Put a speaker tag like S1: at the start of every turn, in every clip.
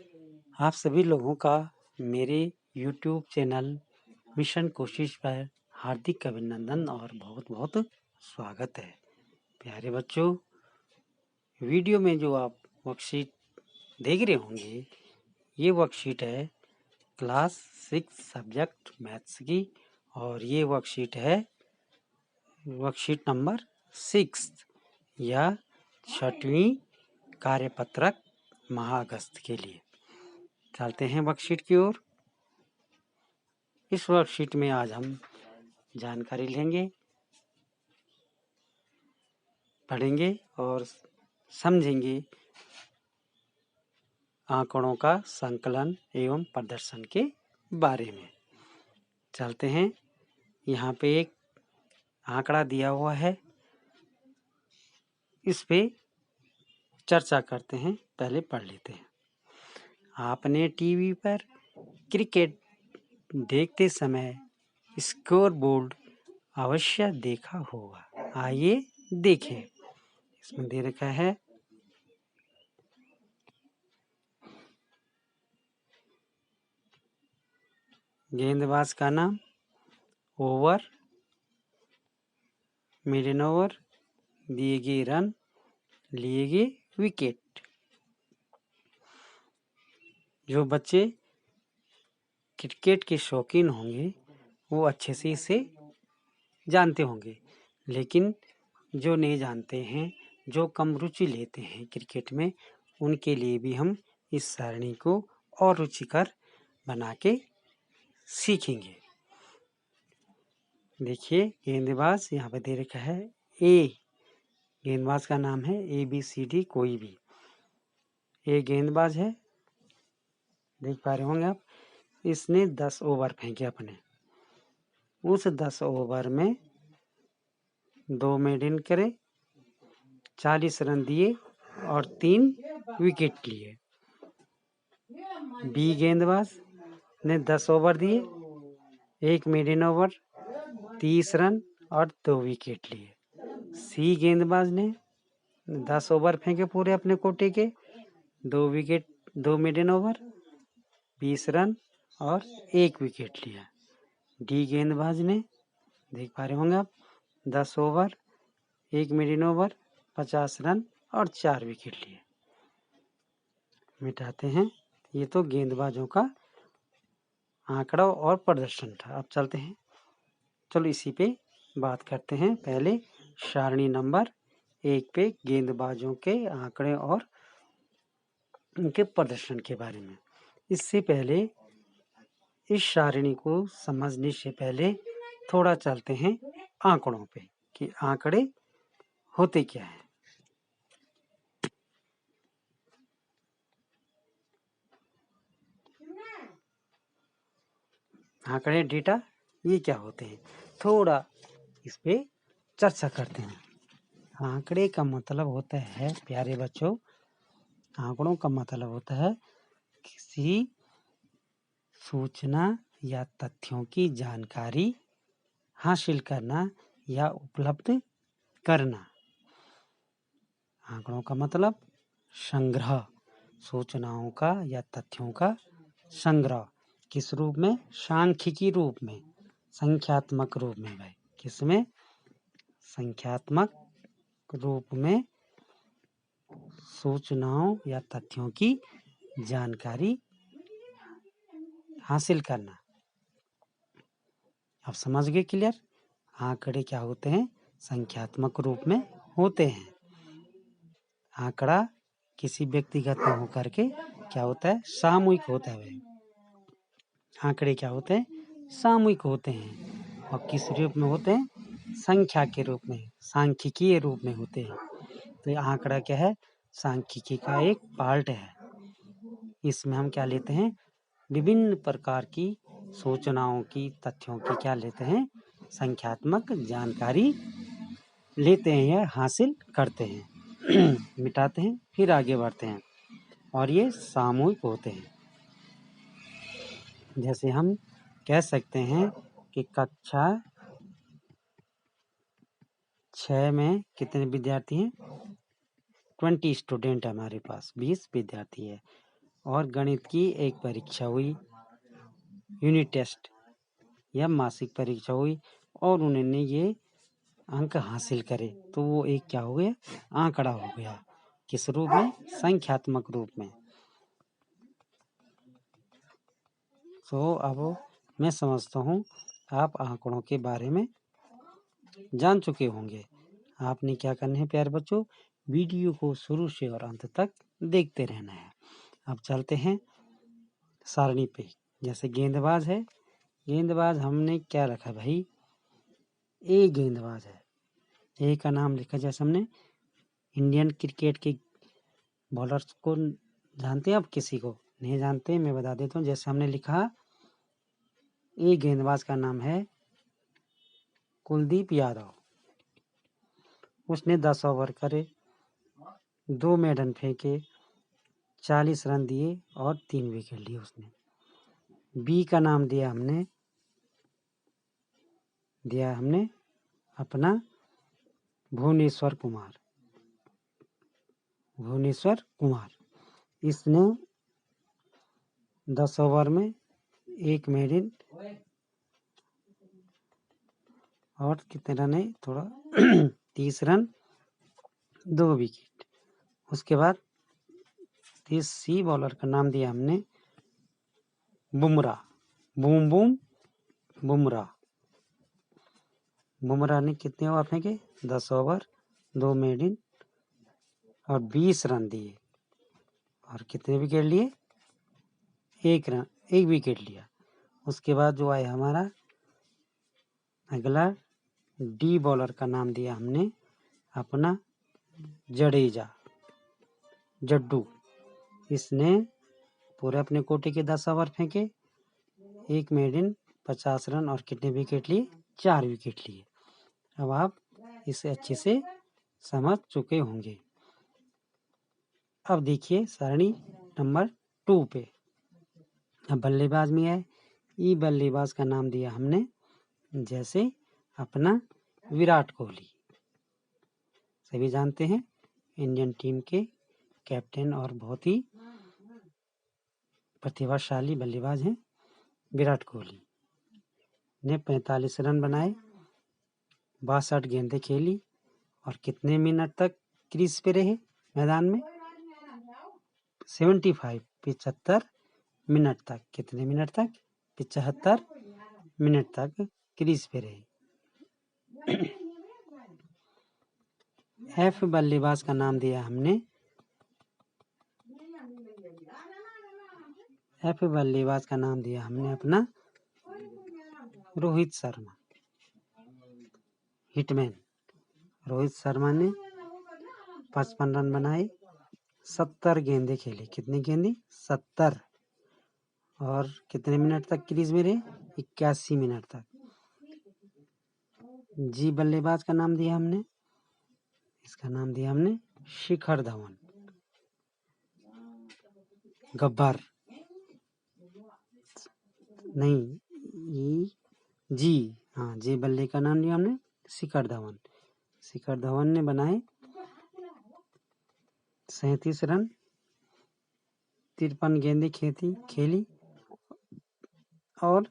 S1: आप सभी लोगों का मेरे YouTube चैनल मिशन कोशिश पर हार्दिक अभिनंदन और बहुत बहुत स्वागत है। प्यारे बच्चों, वीडियो में जो आप वर्कशीट देख रहे होंगे, ये वर्कशीट है क्लास 6 सब्जेक्ट मैथ्स की और ये वर्कशीट है वर्कशीट नंबर 6 या 6वीं कार्यपत्रक माह अगस्त के लिए। चलते हैं वर्कशीट की ओर। इस वर्कशीट में आज हम जानकारी लेंगे, पढ़ेंगे और समझेंगे आंकड़ों का संकलन एवं प्रदर्शन के बारे में। चलते हैं, यहाँ पे एक आंकड़ा दिया हुआ है, इस पे चर्चा करते हैं। पहले पढ़ लेते हैं। आपने टीवी पर क्रिकेट देखते समय स्कोर बोर्ड अवश्य देखा होगा। आइए देखें। इसमें दे रखा है गेंदबाज का नाम, ओवर, मिडन ओवर, दिए गए रन, लिए गए विकेट। जो बच्चे क्रिकेट के शौकीन होंगे वो अच्छे से इसे जानते होंगे, लेकिन जो नहीं जानते हैं, जो कम रुचि लेते हैं क्रिकेट में, उनके लिए भी हम इस सारणी को और रुचिकर बना के सीखेंगे। देखिए, गेंदबाज यहाँ पे दे रखा है ए। गेंदबाज का नाम है ABCD कोई भी। ए गेंदबाज है, देख पा रहे होंगे आप। इसने 10 ओवर फेंके अपने। उस 10 ओवर में 2 मेडन करे, 40 रन दिए और 3 विकेट लिए। बी गेंदबाज ने 10 ओवर दिए, 1 मेडन ओवर, 30 रन और 2 विकेट लिए। सी गेंदबाज ने 10 ओवर फेंके पूरे अपने कोटे के, 2 विकेट, 2 मेडन ओवर, 20 रन और 1 विकेट लिया। डी गेंदबाज ने, देख पा रहे होंगे आप, 10 ओवर, 1 मेडन ओवर, 50 रन और 4 विकेट लिए। मिटाते हैं। ये तो गेंदबाजों का आंकड़ा और प्रदर्शन था। अब चलते हैं, चलो इसी पे बात करते हैं। पहले सारणी नंबर 1 पे गेंदबाजों के आंकड़े और उनके प्रदर्शन के बारे में। इससे पहले इस सारणी को समझने से पहले थोड़ा चलते हैं आंकड़ों पे कि आंकड़े होते क्या हैं। आंकड़े, डेटा, ये क्या होते हैं, थोड़ा इस पे चर्चा करते हैं। आंकड़े का मतलब होता है, प्यारे बच्चों, आंकड़ों का मतलब होता है किसी सूचना या तथ्यों की जानकारी हासिल करना या उपलब्ध करना। आंकड़ों का मतलब संग्रह, सूचनाओं का या तथ्यों का संग्रह। किस रूप में? सांख्यिकी रूप में, संख्यात्मक रूप में। भाई, किसमें? संख्यात्मक रूप में सूचनाओं या तथ्यों की जानकारी हासिल करना। अब समझ गए? क्लियर? आंकड़े क्या होते हैं? संख्यात्मक रूप में होते हैं। आंकड़ा किसी व्यक्तिगत में होकर के क्या होता है? सामूहिक होता है। आंकड़े क्या होते हैं? सामूहिक होते हैं। और किस रूप में होते हैं? संख्या के रूप में, सांख्यिकीय रूप में होते हैं। तो ये आंकड़ा क्या है? सांख्यिकी का एक पार्ट है। इसमें हम क्या लेते हैं? विभिन्न प्रकार की सूचनाओं की, तथ्यों की क्या लेते हैं? संख्यात्मक जानकारी लेते हैं या हासिल करते हैं। मिटाते हैं, फिर आगे बढ़ते हैं। और ये सामूहिक होते हैं। जैसे हम कह सकते हैं कि कक्षा 6 में कितने विद्यार्थी हैं? 20 स्टूडेंट हमारे पास, 20 विद्यार्थी है। और गणित की एक परीक्षा हुई, यूनिट टेस्ट या मासिक परीक्षा हुई, और उन्होंने ये अंक हासिल करे, तो वो एक क्या हो गया, आंकड़ा हो गया। किस रूप में? संख्यात्मक रूप में। तो अब मैं समझता हूँ आप आंकड़ों के बारे में जान चुके होंगे। आपने क्या करना है प्यारे बच्चों, वीडियो को शुरू से और अंत तक देखते रहना है। अब चलते हैं सारणी पे। जैसे गेंदबाज है, गेंदबाज हमने क्या रखा भाई, ए गेंदबाज है। ए का नाम लिखा, जैसे हमने इंडियन क्रिकेट के बॉलर्स को जानते हैं, आप किसी को नहीं जानते मैं बता देता हूँ। जैसे हमने लिखा ए गेंदबाज का नाम है कुलदीप यादव। उसने 10 ओवर करे, 2 मेडन फेंके, 40 रन दिए और 3 विकेट लिए उसने। बी का नाम दिया हमने अपना भुवनेश्वर कुमार। इसने 10 ओवर में 1 मेडन और कितने रन है, थोड़ा 30 रन, 2 विकेट। उसके बाद इस सी बॉलर का नाम दिया हमने बुमराह, बुमराह ने कितने ओवर फेंके, 10 ओवर, 2 मेडन और 20 रन दिए और कितने विकेट लिए, 1 विकेट लिया। उसके बाद जो आया हमारा अगला डी बॉलर का नाम दिया हमने अपना जड्डू। इसने पूरे अपने कोटे के 10 ओवर फेंके, 1 मेडन, 50 रन और कितने विकेट लिए, 4 विकेट लिए। अब आप इसे अच्छे से समझ चुके होंगे। अब देखिए सारणी नंबर 2 पे। अब बल्लेबाज में है, ई बल्लेबाज का नाम दिया हमने जैसे अपना विराट कोहली। सभी जानते हैं इंडियन टीम के कैप्टन और बहुत ही प्रतिभाशाली बल्लेबाज हैं विराट कोहली। ने 45 रन बनाए, 62 गेंदें खेली और कितने मिनट तक क्रीज पे रहे मैदान में, 75 मिनट तक। कितने मिनट तक, 75 मिनट तक क्रीज पे रहे। एफ बल्लेबाज का नाम दिया हमने अपना रोहित शर्मा, हिटमैन। रोहित शर्मा ने 55 रन बनाए, 70 गेंदें खेली। कितनी गेंदें, 70। और कितने मिनट तक क्रीज में रहे, 81 मिनट तक। जी बल्लेबाज का नाम दिया हमने, इसका नाम दिया हमने शिखर धवन, गब्बर नहीं, जी बल्ले का नाम दिया हमने शिखर धवन ने बनाए 37 रन, 53 गेंदें खेली और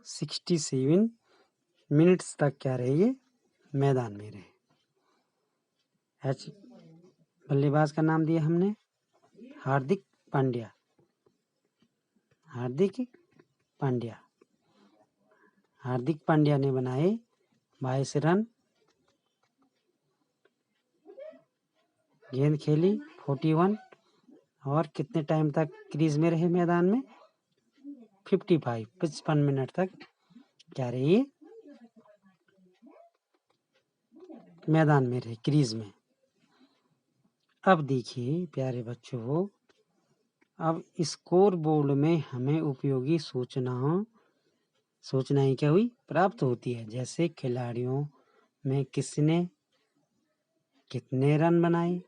S1: 67 मिनट्स तक क्या रहे, ये मैदान में रहे। एच बल्लेबाज का नाम दिया हमने हार्दिक पांड्या ने बनाए 22 रन, गेंद खेली 41 और कितने टाइम तक क्रीज में रहे मैदान में, 55 मिनट तक क्या रही मैदान में रहे, क्रीज में। अब देखिए प्यारे बच्चों, अब स्कोर बोर्ड में हमें उपयोगी सूचनाएं क्या हुई, प्राप्त होती है। जैसे खिलाड़ियों में किसने कितने रन बनाए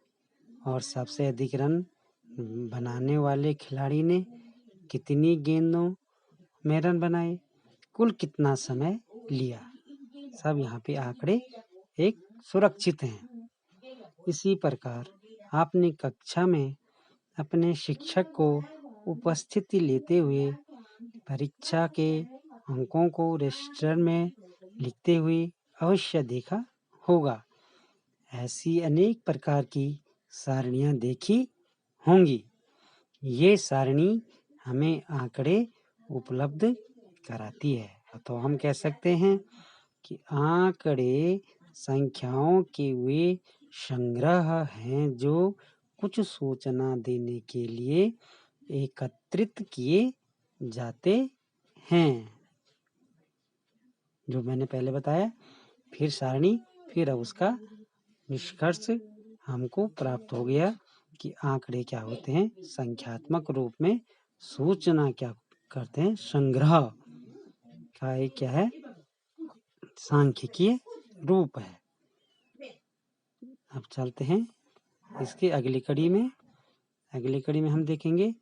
S1: और सबसे अधिक रन बनाने वाले खिलाड़ी ने कितनी गेंदों में रन बनाए, कुल कितना समय लिया, सब यहाँ पे आंकड़े एक सुरक्षित हैं। इसी प्रकार आपने कक्षा में अपने शिक्षक को उपस्थिति लेते हुए परीक्षा के अंकों को रजिस्टर में लिखते हुए अवश्य देखा होगा। ऐसी अनेक प्रकार की सारणियाँ देखी होंगी। ये सारणी हमें आंकड़े उपलब्ध कराती है। तो हम कह सकते हैं कि आंकड़े संख्याओं के वे संग्रह हैं जो कुछ सूचना देने के लिए एकत्रित किए जाते हैं। जो मैंने पहले बताया, फिर सारणी, फिर अब उसका निष्कर्ष हमको प्राप्त हो गया कि आंकड़े क्या होते हैं, संख्यात्मक रूप में सूचना क्या करते हैं, संग्रह का एक क्या है, सांख्यिकीय रूप है। अब चलते हैं इसके अगली कड़ी में। अगली कड़ी में हम देखेंगे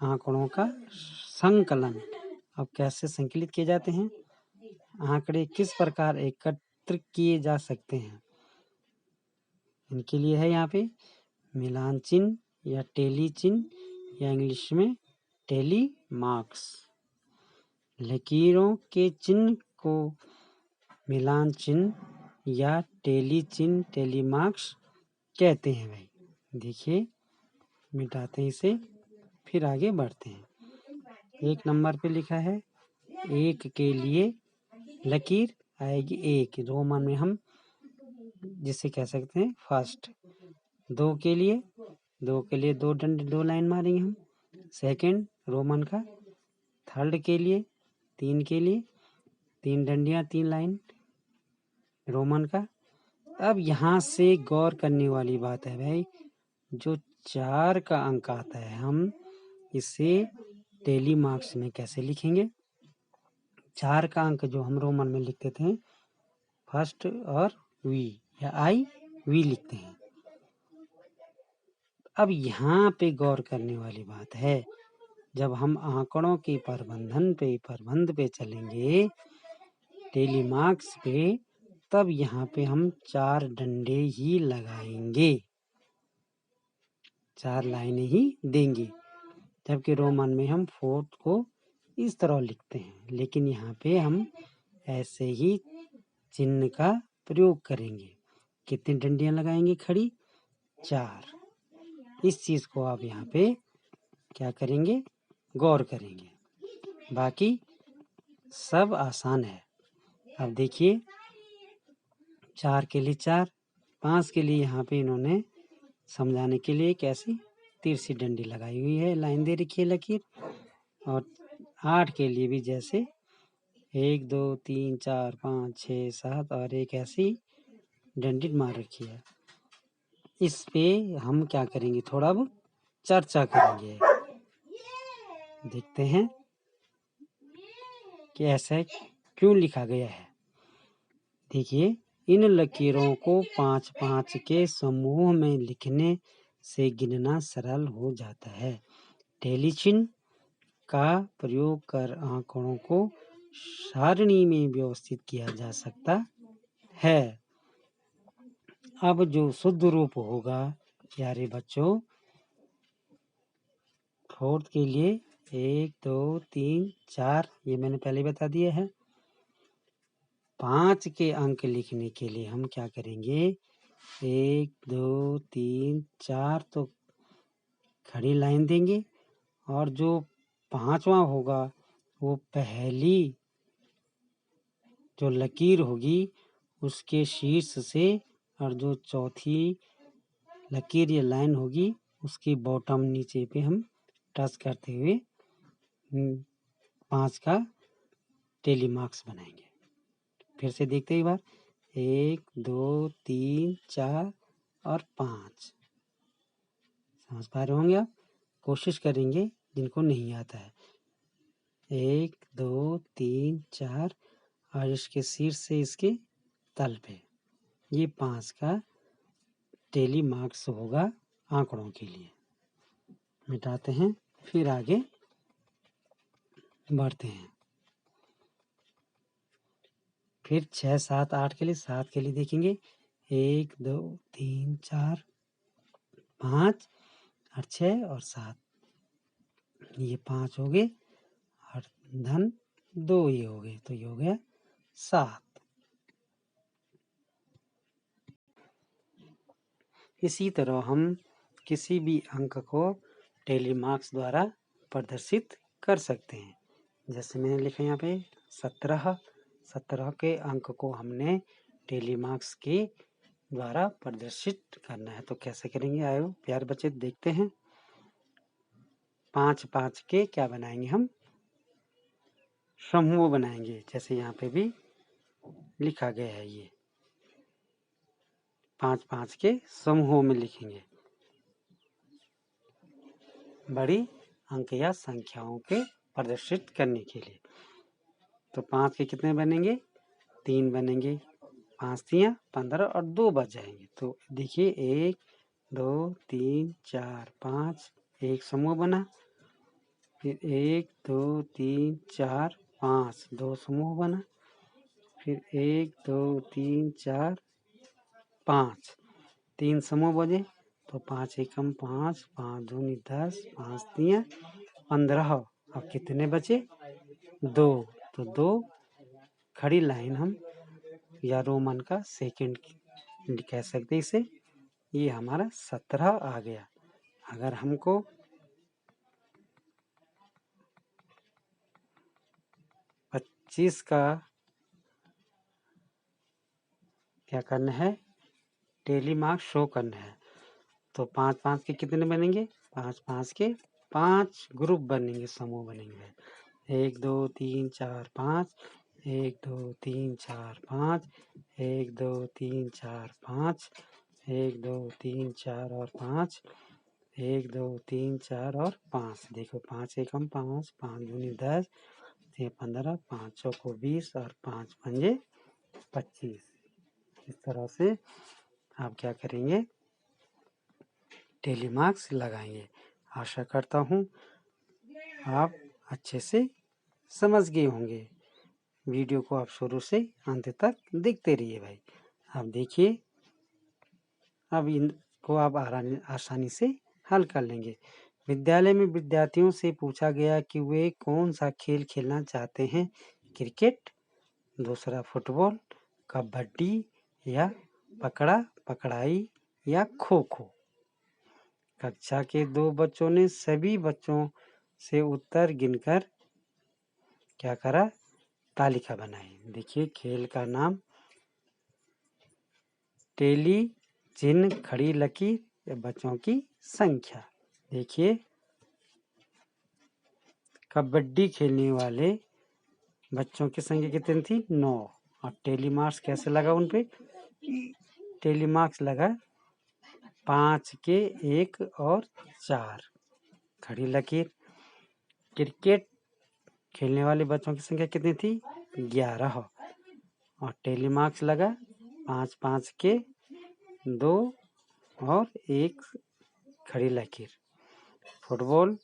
S1: आंकड़ों का संकलन। अब कैसे संकलित किए जाते हैं, आंकड़े किस प्रकार एकत्र किए जा सकते हैं। इनके लिए है यहाँ पे मिलान चिन्ह या टेली चिन्ह या इंग्लिश में टेली मार्क्स। लकीरों के चिन्ह को मिलान चिन्ह या टेली चिन्ह, टेली मार्क्स कहते हैं। भाई देखिए, मिटाते हैं इसे, फिर आगे बढ़ते हैं। 1 नंबर पे लिखा है 1 के लिए लकीर आएगी 1, रोमन में हम जिसे कह सकते हैं फर्स्ट। 2 के लिए 2 लाइन मारेंगे हम, सेकंड रोमन का। थर्ड के लिए 3 के लिए 3 डंडियां 3 लाइन रोमन का। अब यहाँ से गौर करने वाली बात है भाई, जो 4 का अंक आता है हम इसे टेली मार्क्स में कैसे लिखेंगे। 4 का अंक जो हम रोमन में लिखते थे फर्स्ट और वी या आई वी लिखते हैं। अब यहाँ पे गौर करने वाली बात है, जब हम आंकड़ों के प्रबंध पे चलेंगे टेली मार्क्स पे, तब यहाँ पे हम 4 डंडे ही लगाएंगे, 4 लाइनें ही देंगे। जबकि रोमन में हम फोर्थ को इस तरह लिखते हैं, लेकिन यहाँ पे हम ऐसे ही चिन्ह का प्रयोग करेंगे। कितनी डंडियां लगाएंगे खड़ी, 4। इस चीज को आप यहाँ पे क्या करेंगे, गौर करेंगे। बाकी सब आसान है। अब देखिए 4 के लिए 4, 5 के लिए यहाँ पे इन्होंने समझाने के लिए कैसी तिरछी डंडी लगाई हुई है, लाइन दे रखी है लकीर। और 8 के लिए भी जैसे 1 2 3 4 5 6 7 और एक ऐसी डंडी मार रखी है। इस पे हम क्या करेंगे, थोड़ा अब चर्चा करेंगे। देखते हैं कि ऐसा क्यों लिखा गया है। देखिए, इन लकीरों को 5-5 के समूह में लिखने से गिनना सरल हो जाता है। टेली चिन्ह का प्रयोग कर आंकड़ों को सारणी में व्यवस्थित किया जा सकता है। अब जो शुद्ध रूप होगा प्यारे बच्चों, फोर्थ के लिए 1 2 3 4 ये मैंने पहले बता दिया है। 5 के अंक लिखने के लिए हम क्या करेंगे, 1 2 3 4 तो खड़ी लाइन देंगे, और जो 5वां होगा वो पहली जो लकीर होगी उसके शीर्ष से, और जो चौथी लकीर या लाइन होगी उसकी बॉटम नीचे पे हम टच करते हुए 5 का टेली मार्क्स बनाएंगे। फिर से देखते हैं एक बार, 1 2 3 4 और 5। समझ पा रहे होंगे आप, कोशिश करेंगे जिनको नहीं आता है। 1 2 3 4 और इसके शीर्ष से इसके तल पे ये 5 का टेली मार्क्स होगा आंकड़ों के लिए। मिटाते हैं, फिर आगे बढ़ते हैं। फिर 6 7 8 के लिए, 7 के लिए देखेंगे 1 2 3 4 5 और 6 और 7। ये 5 हो गए और धन 2 ये हो गए, तो ये हो गया 7। इसी तरह हम किसी भी अंक को टेली मार्क्स द्वारा प्रदर्शित कर सकते हैं। जैसे मैंने लिखा यहाँ पे 17 के अंक को हमने टेली मार्क्स के द्वारा प्रदर्शित करना है, तो कैसे करेंगे? आयो प्यारे बच्चे देखते हैं। 5 के क्या बनाएंगे? हम समूह बनाएंगे, जैसे यहाँ पे भी लिखा गया है। ये 5 के समूहों में लिखेंगे, बड़ी अंक या संख्याओं के प्रदर्शित करने के लिए। तो 5 के कितने बनेंगे? 3 बनेंगे। 5 3 15 और 2 बच जाएंगे। तो देखिए 1 2 3 4 5 एक समूह बना। फिर 1 2 3 4 5 दो समूह बना। फिर 1 2 3 4 5 3 समूह बने। तो 5 एकम 5 5 दूनी 10 5 3 15। अब कितने बचे? 2। तो 2 खड़ी लाइन हम या रोमन का सेकंड कह सकते इसे। ये हमारा 17 आ गया। अगर हमको 25 का क्या करना है? टेली मार्क्स शो करना है। तो 5 के कितने बनेंगे? 5 के 5 ग्रुप बनेंगे, समूह बनेंगे। 1 2 3 4 5 1 2 3 4 5 1 2 3 4 5 1 2 3 4 और 5 1 2 3 4 और 5। देखो 5 एकम 5 5 दूनी 10 3 15 5 चौको 20 और 5 पंजे 25। इस तरह से आप क्या करेंगे? टेली मार्क्स लगाएंगे। आशा करता हूँ आप अच्छे से समझ गए होंगे। वीडियो को आप शुरू से अंत तक देखते रहिए भाई। अब देखिए, अब इनको आप आसानी से हल कर लेंगे। विद्यालय में विद्यार्थियों से पूछा गया कि वे कौन सा खेल खेलना चाहते हैं? क्रिकेट, दूसरा फुटबॉल, कबड्डी या पकड़ा पकड़ाई या खो खो। कक्षा के 2 बच्चों ने सभी बच्चों से उत्तर गिनकर क्या करा? तालिका बनाई। देखिए खेल का नाम टेली चिन्ह खड़ी लकीर या बच्चों की संख्या। देखिए कबड्डी खेलने वाले बच्चों की संख्या कितनी थी? 9। और टेली मार्क्स कैसे लगा उन पे? टेली मार्क्स लगा 5 के 1 और 4 खड़ी लकीर। क्रिकेट खेलने वाले बच्चों की संख्या कितनी थी? 11। और टेली मार्क्स लगा 5 5 के 2 और 1 खड़ी लकीर। फुटबॉल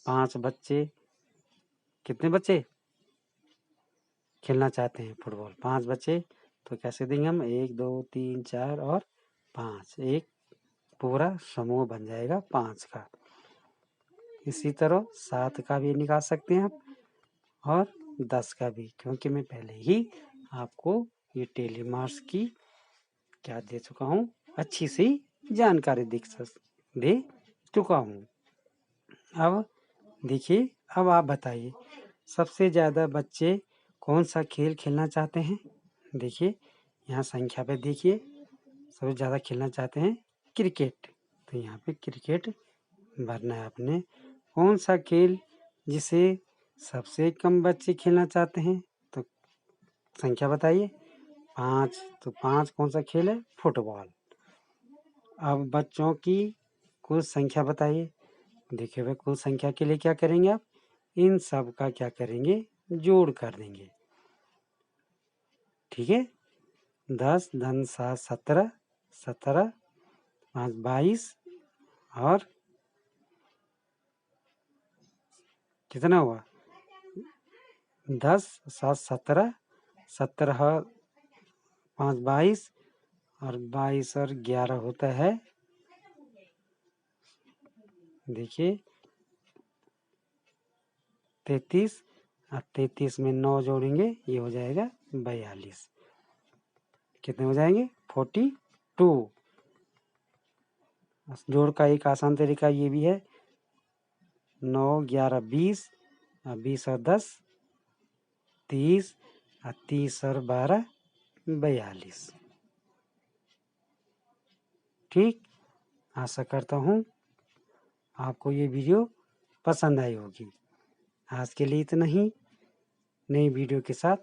S1: 5 बच्चे, कितने बच्चे खेलना चाहते हैं? फुटबॉल 5 बच्चे। तो कैसे देंगे हम? 1 2 3 4 और 5, एक पूरा समूह बन जाएगा 5 का। इसी तरह 7 का भी निकाल सकते हैं आप और 10 का भी, क्योंकि मैं पहले ही आपको ये टेली मार्क्स की क्या दे चुका हूँ, अच्छी सी जानकारी दे चुका हूँ। अब देखिए, अब आप बताइए सबसे ज़्यादा बच्चे कौन सा खेल खेलना चाहते हैं? देखिए यहाँ संख्या पे देखिए, सबसे ज़्यादा खेलना चाहते हैं क्रिकेट। तो यहाँ पे क्रिकेट भरना है आपने। कौन सा खेल जिसे सबसे कम बच्चे खेलना चाहते हैं? तो संख्या बताइए। 5। तो 5 कौन सा खेल है? फुटबॉल। अब बच्चों की कुल संख्या बताइए। देखिए भाई, कुल संख्या के लिए क्या करेंगे आप? इन सब का क्या करेंगे? जोड़ कर देंगे। ठीक है। 10 धन 7 17 17 5 22 और कितना हुआ? 10 7 17 17 5 22 और 22 और 11 होता है, देखिए 33 और 33 में 9 जोड़ेंगे, ये हो जाएगा 42। कितने हो जाएंगे? 42। जोड़ का एक आसान तरीका ये भी है, 9 11 20 और 20 और 10 30 और 30 और 12 42। ठीक, आशा करता हूँ आपको ये वीडियो पसंद आई होगी। आज के लिए इतना ही, नई वीडियो के साथ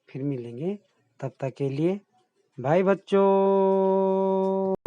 S1: फिर मिलेंगे। तब तक के लिए बाय बच्चों।